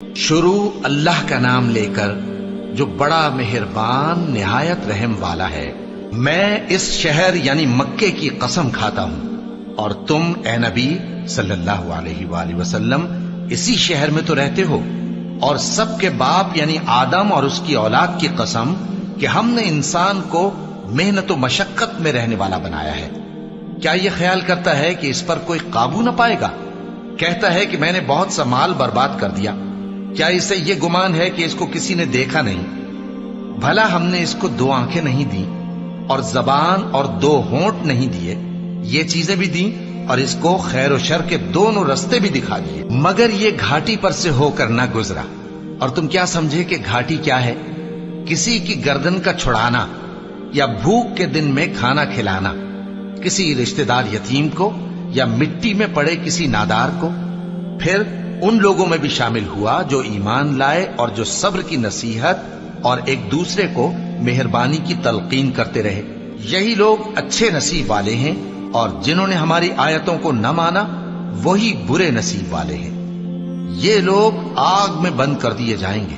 شروع اللہ کا نام لے کر جو بڑا مہربان نہایت رحم والا ہے۔ میں اس شہر یعنی مکے کی قسم کھاتا ہوں، اور تم اے نبی صلی اللہ علیہ وآلہ وسلم اسی شہر میں تو رہتے ہو، اور سب کے باپ یعنی آدم اور اس کی اولاد کی قسم کہ ہم نے انسان کو محنت و مشقت میں رہنے والا بنایا ہے۔ کیا یہ خیال کرتا ہے کہ اس پر کوئی قابو نہ پائے گا؟ کہتا ہے کہ میں نے بہت سا مال برباد کر دیا۔ کیا اسے یہ گمان ہے کہ اس کو کسی نے دیکھا نہیں؟ بھلا ہم نے اس کو 2 آنکھیں نہیں دی، اور زبان اور 2 ہونٹ نہیں دیے؟ یہ چیزیں بھی دیں اور اس کو خیر و شر کے دونوں رستے بھی دکھا دیے، مگر یہ گھاٹی پر سے ہو کر نہ گزرا۔ اور تم کیا سمجھے کہ گھاٹی کیا ہے؟ کسی کی گردن کا چھڑانا، یا بھوک کے دن میں کھانا کھلانا، کسی رشتہ دار یتیم کو، یا مٹی میں پڑے کسی نادار کو۔ پھر ان لوگوں میں بھی شامل ہوا جو ایمان لائے اور جو صبر کی نصیحت اور ایک دوسرے کو مہربانی کی تلقین کرتے رہے۔ یہی لوگ اچھے نصیب والے ہیں، اور جنہوں نے ہماری آیتوں کو نہ مانا وہی برے نصیب والے ہیں۔ یہ لوگ آگ میں بند کر دیے جائیں گے،